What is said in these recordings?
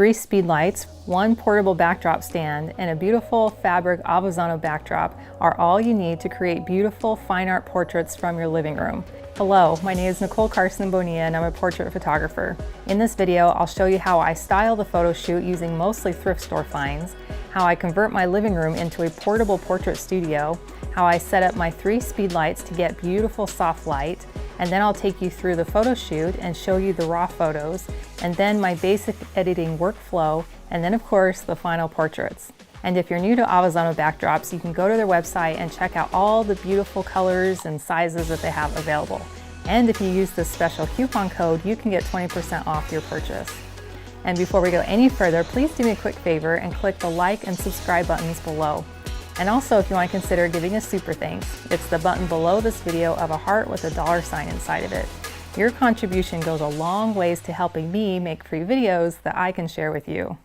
3 Speedlights, 1 portable backdrop stand, and a beautiful fabric Avezano backdrop are all you need to create beautiful fine art portraits from your living room. Hello, my name is Nicole Carson Bonilla and I'm a portrait photographer. In this video, I'll show you how I style the photo shoot using mostly thrift store finds, how I convert my living room into a portable portrait studio, how I set up my 3 Speedlights to get beautiful soft light, and then I'll take you through the photo shoot and show you the raw photos, and then my basic editing workflow, and then of course the final portraits. And if you're new to Avezano backdrops, you can go to their website and check out all the beautiful colors and sizes that they have available. And if you use this special coupon code, you can get 20% off your purchase. And before we go any further, please do me a quick favor and click the like and subscribe buttons below. And also, if you want to consider giving a super thanks, it's the button below this video of a heart with a $sign inside of it. Your contribution goes a long ways to helping me make free videos that I can share with you.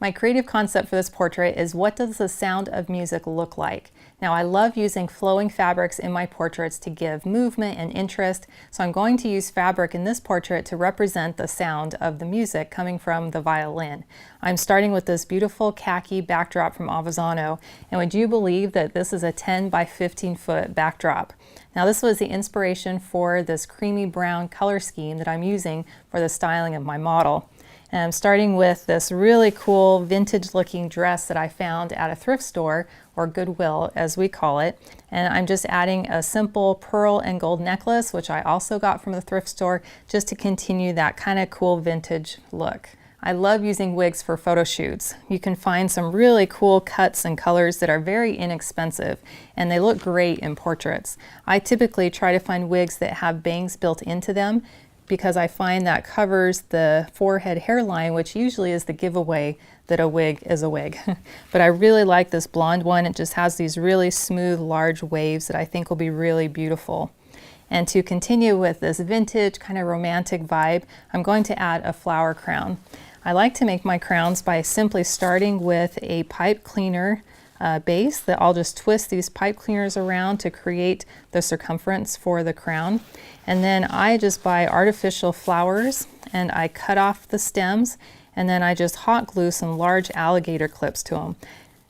My creative concept for this portrait is, what does the sound of music look like? Now, I love using flowing fabrics in my portraits to give movement and interest, so I'm going to use fabric in this portrait to represent the sound of the music coming from the violin. I'm starting with this beautiful khaki backdrop from Avezano, and would you believe that this is a 10 by 15 foot backdrop? Now, this was the inspiration for this creamy brown color scheme that I'm using for the styling of my model. And I'm starting with this really cool vintage looking dress that I found at a thrift store, or Goodwill as we call it. And I'm just adding a simple pearl and gold necklace, which I also got from the thrift store, just to continue that kind of cool vintage look. I love using wigs for photo shoots. You can find some really cool cuts and colors that are very inexpensive, and they look great in portraits. I typically try to find wigs that have bangs built into them, because I find that covers the forehead hairline, which usually is the giveaway that a wig is a wig. But I really like this blonde one. It just has these really smooth, large waves that I think will be really beautiful. And to continue with this vintage kind of romantic vibe, I'm going to add a flower crown. I like to make my crowns by simply starting with a pipe cleaner base that I'll just twist these pipe cleaners around to create the circumference for the crown. And then I just buy artificial flowers and I cut off the stems, and then I just hot glue some large alligator clips to them.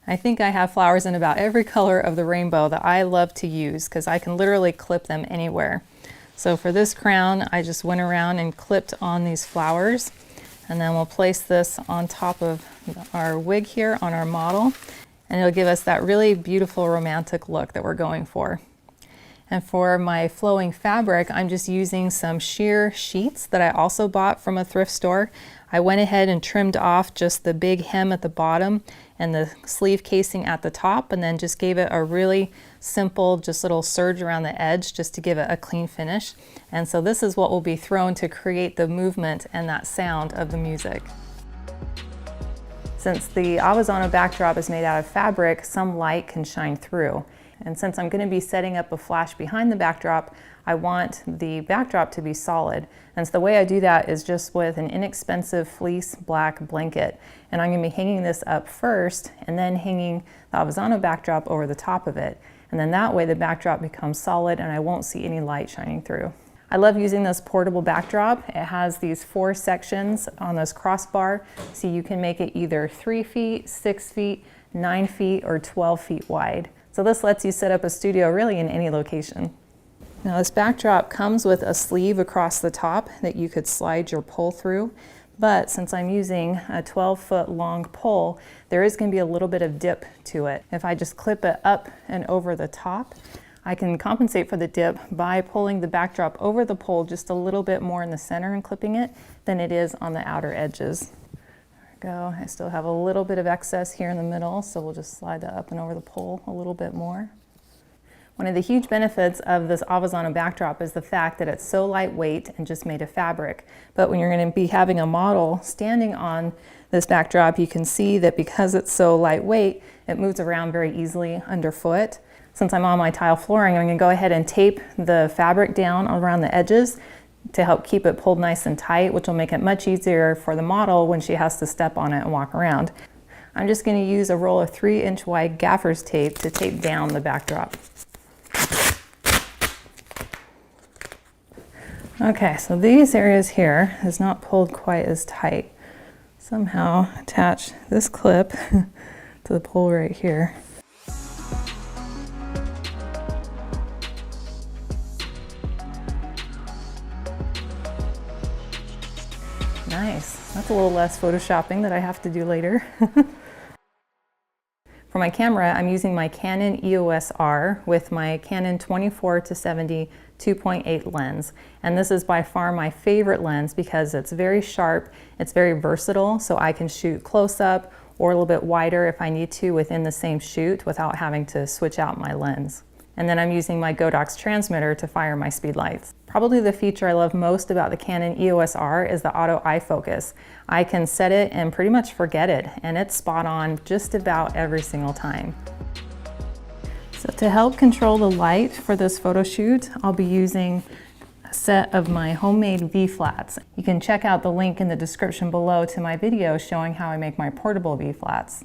I think I have flowers in about every color of the rainbow that I love to use because I can literally clip them anywhere. So for this crown, I just went around and clipped on these flowers, and then we'll place this on top of our wig here on our model, and it'll give us that really beautiful romantic look that we're going for. And for my flowing fabric, I'm just using some sheer sheets that I also bought from a thrift store. I went ahead and trimmed off just the big hem at the bottom and the sleeve casing at the top, and then just gave it a really simple, just little serge around the edge just to give it a clean finish. And so this is what will be thrown to create the movement and that sound of the music. Since the Avezano backdrop is made out of fabric, some light can shine through. And since I'm going to be setting up a flash behind the backdrop, I want the backdrop to be solid. And so the way I do that is just with an inexpensive fleece black blanket. And I'm going to be hanging this up first and then hanging the Avezano backdrop over the top of it. And then that way the backdrop becomes solid and I won't see any light shining through. I love using this portable backdrop. It has these 4 sections on this crossbar, so you can make it either 3 feet, 6 feet, 9 feet, or 12 feet wide. So this lets you set up a studio really in any location. Now, this backdrop comes with a sleeve across the top that you could slide your pole through, but since I'm using a 12-foot long pole, there is going to be a little bit of dip to it. If I just clip it up and over the top, I can compensate for the dip by pulling the backdrop over the pole just a little bit more in the center and clipping it than it is on the outer edges. Go. I still have a little bit of excess here in the middle, so we'll just slide that up and over the pole a little bit more. One of the huge benefits of this Avezano backdrop is the fact that it's so lightweight and just made of fabric. But when you're going to be having a model standing on this backdrop, you can see that because it's so lightweight, it moves around very easily underfoot. Since I'm on my tile flooring, I'm going to go ahead and tape the fabric down around the edges to help keep it pulled nice and tight, which will make it much easier for the model when she has to step on it and walk around. I'm just going to use a roll of 3-inch wide gaffer's tape to tape down the backdrop. Okay, so these areas here is not pulled quite as tight. Somehow attach this clip to the pole right here. Nice. That's a little less photoshopping that I have to do later. For my camera, I'm using my Canon EOS R with my Canon 24-70 2.8 lens. And this is by far my favorite lens because it's very sharp, it's very versatile, so I can shoot close up or a little bit wider if I need to within the same shoot without having to switch out my lens. And then I'm using my Godox transmitter to fire my speedlights. Probably the feature I love most about the Canon EOS R is the auto eye focus. I can set it and pretty much forget it, and it's spot on just about every single time. So to help control the light for this photo shoot, I'll be using a set of my homemade V-flats. You can check out the link in the description below to my video showing how I make my portable V-flats.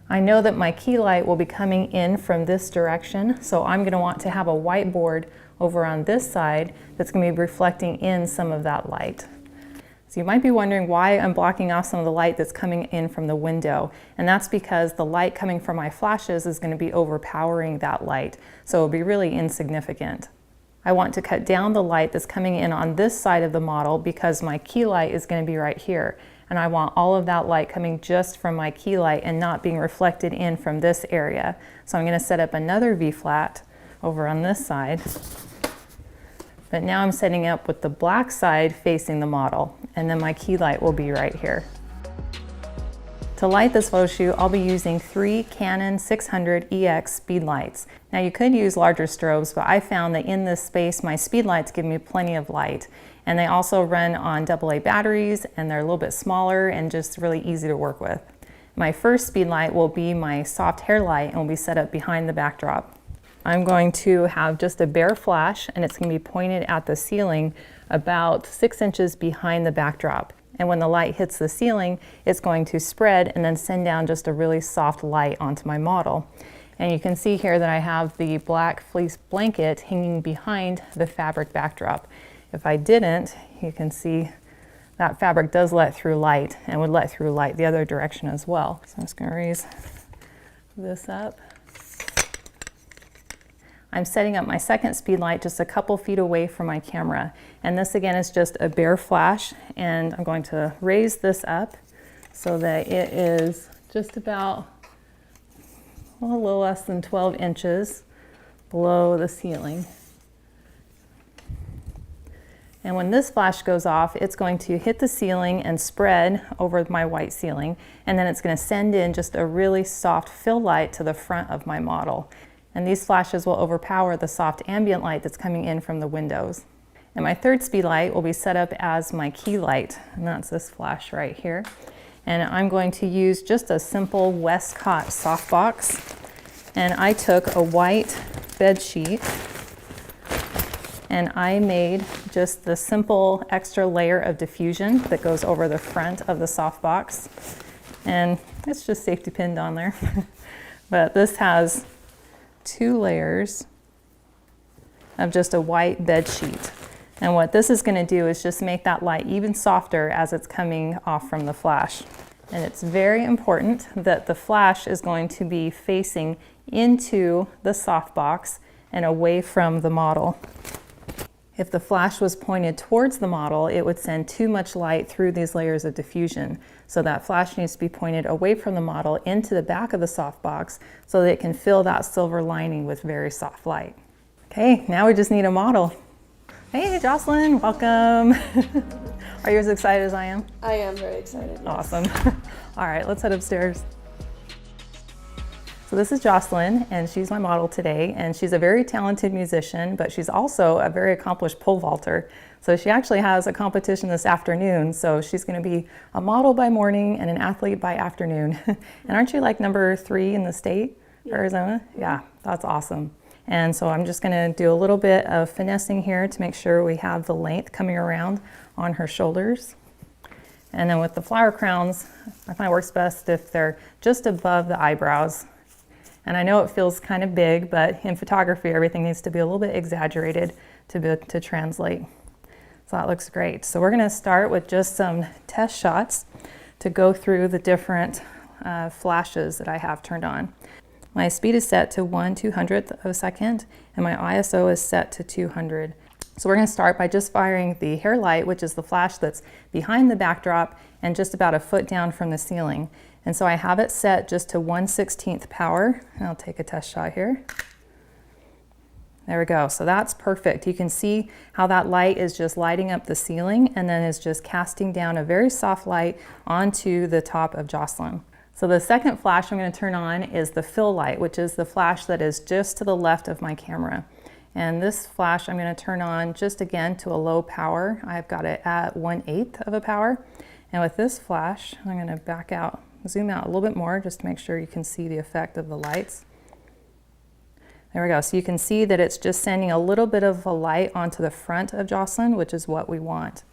I know that my key light will be coming in from this direction, so I'm going to want to have a whiteboard over on this side that's going to be reflecting in some of that light. So you might be wondering why I'm blocking off some of the light that's coming in from the window, and that's because the light coming from my flashes is going to be overpowering that light, so it'll be really insignificant. I want to cut down the light that's coming in on this side of the model because my key light is going to be right here. And I want all of that light coming just from my key light and not being reflected in from this area. So I'm going to set up another V-flat over on this side. But now I'm setting up with the black side facing the model, and then my key light will be right here. To light this photo shoot, I'll be using 3 Canon 600EX Speedlights. Now you could use larger strobes, but I found that in this space, my Speedlights give me plenty of light. And they also run on AA batteries, and they're a little bit smaller and just really easy to work with. My first speedlight will be my soft hair light and will be set up behind the backdrop. I'm going to have just a bare flash, and it's going to be pointed at the ceiling about 6 inches behind the backdrop. And when the light hits the ceiling, it's going to spread and then send down just a really soft light onto my model. And you can see here that I have the black fleece blanket hanging behind the fabric backdrop. If I didn't, you can see that fabric does let through light and would let through light the other direction as well. So I'm just going to raise this up. I'm setting up my second speedlight just a couple feet away from my camera. And this again is just a bare flash, and I'm going to raise this up so that it is just about a little less than 12 inches below the ceiling. And when this flash goes off, it's going to hit the ceiling and spread over my white ceiling, and then it's going to send in just a really soft fill light to the front of my model. And these flashes will overpower the soft ambient light that's coming in from the windows. And my third speedlight will be set up as my key light, and that's this flash right here. And I'm going to use just a simple Westcott softbox. And I took a white bed sheet, and I made just the simple extra layer of diffusion that goes over the front of the softbox. And it's just safety pinned on there. But this has 2 layers of just a white bed sheet. And what this is going to do is just make that light even softer as it's coming off from the flash. And it's very important that the flash is going to be facing into the softbox and away from the model. If the flash was pointed towards the model, it would send too much light through these layers of diffusion. So that flash needs to be pointed away from the model into the back of the softbox so that it can fill that silver lining with very soft light. Okay, now we just need a model. Hey, Jocelyn, welcome. Are you as excited as I am? I am very excited. Yes. Awesome. All right, let's head upstairs. So this is Jocelyn, and she's my model today, and she's a very talented musician, but she's also a very accomplished pole vaulter. So she actually has a competition this afternoon, so she's going to be a model by morning and an athlete by afternoon. And aren't you like number 3 in the state, Arizona? Yeah, that's awesome. And so I'm just going to do a little bit of finessing here to make sure we have the length coming around on her shoulders. And then with the flower crowns, I find it works best if they're just above the eyebrows. And I know it feels kind of big, but in photography, everything needs to be a little bit exaggerated to translate. So that looks great. So we're gonna start with just some test shots to go through the different flashes that I have turned on. My speed is set to 1/200th of a second, and my ISO is set to 200. So we're gonna start by just firing the hair light, which is the flash that's behind the backdrop and just about a foot down from the ceiling. And so I have it set just to 1/16th power. And I'll take a test shot here. There we go, so that's perfect. You can see how that light is just lighting up the ceiling and then is just casting down a very soft light onto the top of Jocelyn. So the second flash I'm going to turn on is the fill light, which is the flash that is just to the left of my camera. And this flash I'm going to turn on just again to a low power. I've got it at 1/8 of a power. And with this flash, I'm going to back out, zoom out a little bit more just to make sure you can see the effect of the lights. There we go. So you can see that it's just sending a little bit of a light onto the front of Jocelyn, which is what we want.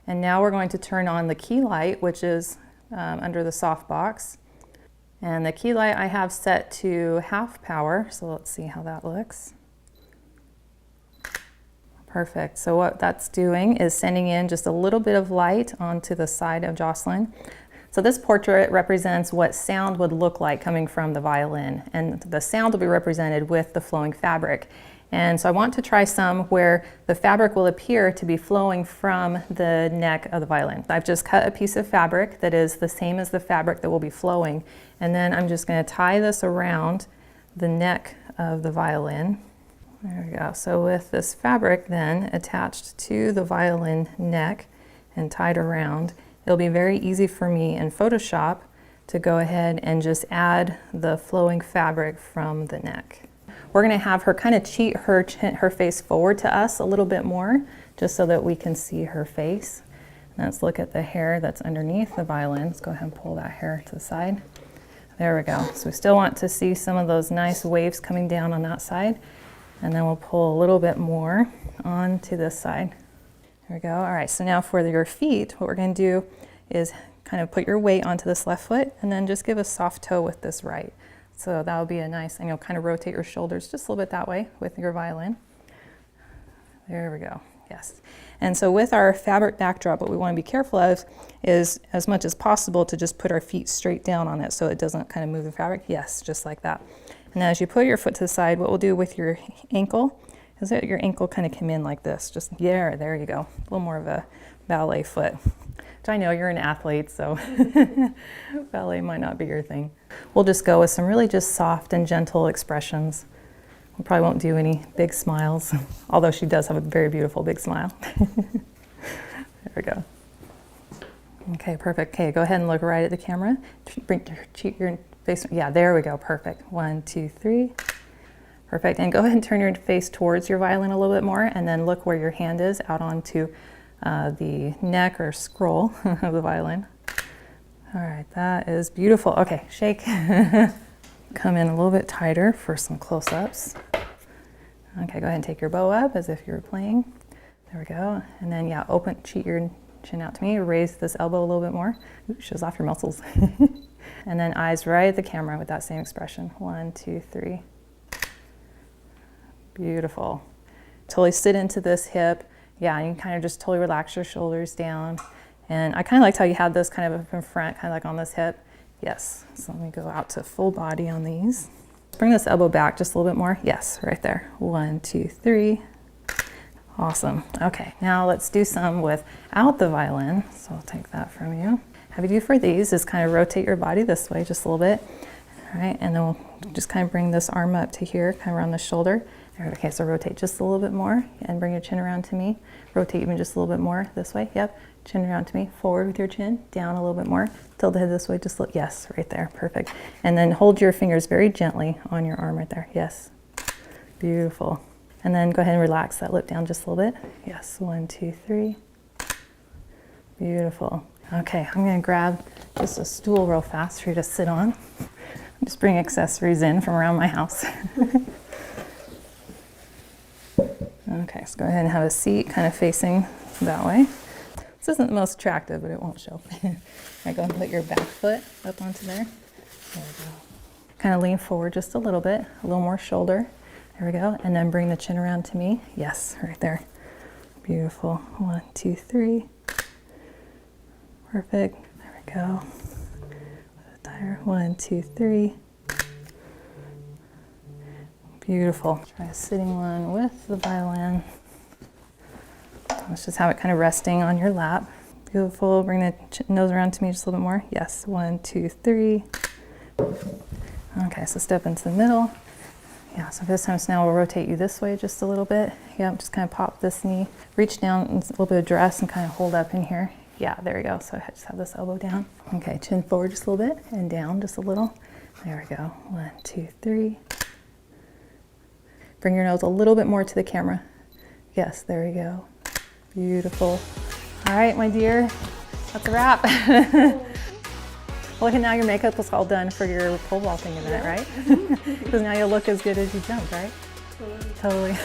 And now we're going to turn on the key light, which is under the softbox. And the key light I have set to half power. So let's see how that looks. Perfect. So what that's doing is sending in just a little bit of light onto the side of Jocelyn. So this portrait represents what sound would look like coming from the violin, and the sound will be represented with the flowing fabric. And so I want to try some where the fabric will appear to be flowing from the neck of the violin. I've just cut a piece of fabric that is the same as the fabric that will be flowing, and then I'm just going to tie this around the neck of the violin. There we go. So with this fabric then attached to the violin neck and tied around, it'll be very easy for me in Photoshop to go ahead and just add the flowing fabric from the neck. We're going to have her kind of cheat her face forward to us a little bit more, just so that we can see her face. And let's look at the hair that's underneath the violin. Let's go ahead and pull that hair to the side. There we go. So we still want to see some of those nice waves coming down on that side. And then we'll pull a little bit more onto this side. There we go. All right, so now for your feet, what we're going to do is kind of put your weight onto this left foot and then just give a soft toe with this right. So that'll be a nice, and you'll kind of rotate your shoulders just a little bit that way with your violin. There we go, yes. And so with our fabric backdrop, what we want to be careful of is, as much as possible, to just put our feet straight down on it so it doesn't kind of move the fabric. Yes, just like that. And as you put your foot to the side, what we'll do with your ankle is that your ankle kind of come in like this. Just, yeah, there you go. A little more of a ballet foot. Which I know you're an athlete, so ballet might not be your thing. We'll just go with some really just soft and gentle expressions. We probably won't do any big smiles, although she does have a very beautiful big smile. There we go. Okay, perfect. Okay, go ahead and look right at the camera. Bring your face. Yeah, there we go. Perfect. 1, 2, 3. Perfect. And go ahead and turn your face towards your violin a little bit more, and then look where your hand is out onto the neck or scroll of the violin. All right, that is beautiful. Okay, shake. Come in a little bit tighter for some close-ups. Okay, go ahead and take your bow up as if you were playing. There we go. And then, yeah, cheat your chin out to me. Raise this elbow a little bit more. Ooh, shows off your muscles. And then eyes right at the camera with that same expression. 1, 2, 3. Beautiful. Totally sit into this hip. Yeah, and you can kind of just totally relax your shoulders down. And I kind of liked how you had this kind of up in front, kind of like on this hip. Yes, so let me go out to full body on these. Bring this elbow back just a little bit more. Yes, right there. 1, 2, 3. Awesome. Okay, now let's do some without the violin. So I'll take that from you. Have you do for these is kind of rotate your body this way just a little bit. All right, and then we'll just kind of bring this arm up to here, kind of around the shoulder. Okay, so rotate just a little bit more and bring your chin around to me. Rotate even just a little bit more this way. Yep, chin around to me. Forward with your chin, down a little bit more. Tilt the head this way, just look. Yes, right there, perfect. And then hold your fingers very gently on your arm right there. Yes, beautiful. And then go ahead and relax that lip down just a little bit. Yes, 1, 2, 3. Beautiful. Okay, I'm gonna grab just a stool real fast for you to sit on. Just bring accessories in from around my house. Okay, so go ahead and have a seat kind of facing that way. This isn't the most attractive, but it won't show. All right, go ahead and put your back foot up onto there. There we go. Kind of lean forward just a little bit, a little more shoulder. There we go. And then bring the chin around to me. Yes, right there. Beautiful. 1, 2, 3. Perfect. There we go. Tire. 1, 2, 3. Beautiful. Try a sitting one with the violin. Let's just have it kind of resting on your lap. Beautiful. Bring the nose around to me just a little bit more. Yes. 1, 2, 3. Okay, so step into the middle. Yeah, so this time, so now we'll rotate you this way just a little bit. Yep, just kind of pop this knee, reach down, a little bit of dress, and kind of hold up in here. Yeah, there we go. So I just have this elbow down. Okay, chin forward just a little bit and down just a little. There we go. 1, 2, 3. Bring your nose a little bit more to the camera. Yes, there we go. Beautiful. All right, my dear, that's a wrap. Well, now your makeup is all done for your pole vaulting event, right? Because now you'll look as good as you jumped, right? Totally.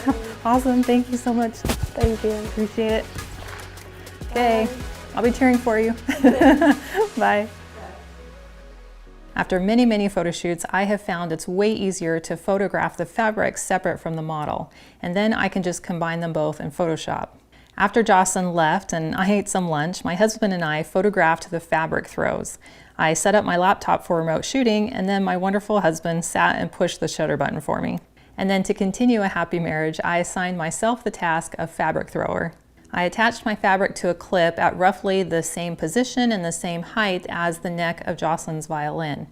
Awesome. Thank you so much. Thank you. Appreciate it. Okay. I'll be cheering for you. Bye. After many, many photo shoots, I have found it's way easier to photograph the fabric separate from the model, and then I can just combine them both in Photoshop. After Jocelyn left and I ate some lunch, my husband and I photographed the fabric throws. I set up my laptop for remote shooting, and then my wonderful husband sat and pushed the shutter button for me. And then to continue a happy marriage, I assigned myself the task of fabric thrower. I attached my fabric to a clip at roughly the same position and the same height as the neck of Jocelyn's violin.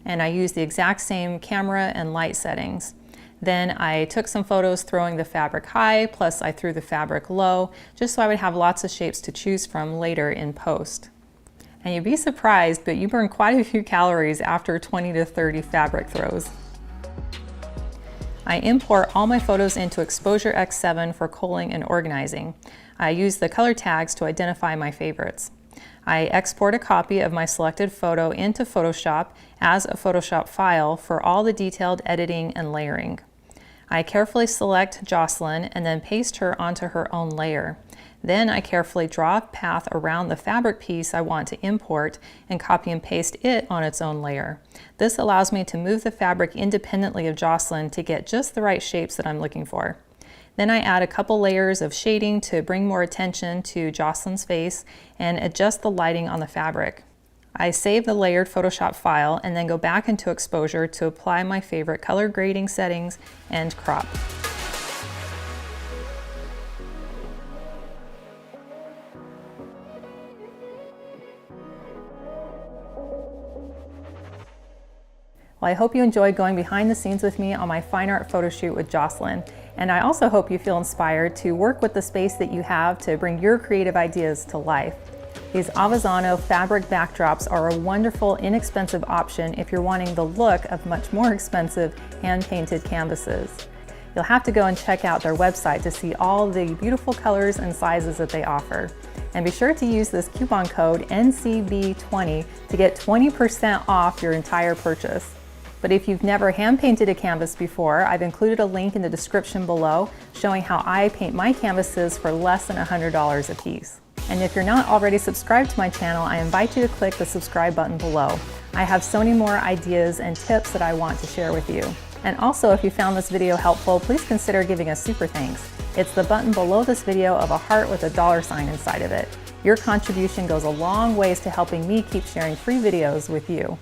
And I used the exact same camera and light settings. Then I took some photos throwing the fabric high, plus I threw the fabric low, just so I would have lots of shapes to choose from later in post. And you'd be surprised, but you burn quite a few calories after 20 to 30 fabric throws. I import all my photos into Exposure X7 for culling and organizing. I use the color tags to identify my favorites. I export a copy of my selected photo into Photoshop as a Photoshop file for all the detailed editing and layering. I carefully select Jocelyn and then paste her onto her own layer. Then I carefully draw a path around the fabric piece I want to import and copy and paste it on its own layer. This allows me to move the fabric independently of Jocelyn to get just the right shapes that I'm looking for. Then I add a couple layers of shading to bring more attention to Jocelyn's face and adjust the lighting on the fabric. I save the layered Photoshop file and then go back into Exposure to apply my favorite color grading settings and crop. Well, I hope you enjoyed going behind the scenes with me on my fine art photo shoot with Jocelyn. And I also hope you feel inspired to work with the space that you have to bring your creative ideas to life. These Avezano fabric backdrops are a wonderful, inexpensive option if you're wanting the look of much more expensive hand-painted canvases. You'll have to go and check out their website to see all the beautiful colors and sizes that they offer. And be sure to use this coupon code NCB20 to get 20% off your entire purchase. But if you've never hand-painted a canvas before, I've included a link in the description below showing how I paint my canvases for less than $100 a piece. And if you're not already subscribed to my channel, I invite you to click the subscribe button below. I have so many more ideas and tips that I want to share with you. And also, if you found this video helpful, please consider giving a super thanks. It's the button below this video of a heart with a $sign inside of it. Your contribution goes a long ways to helping me keep sharing free videos with you.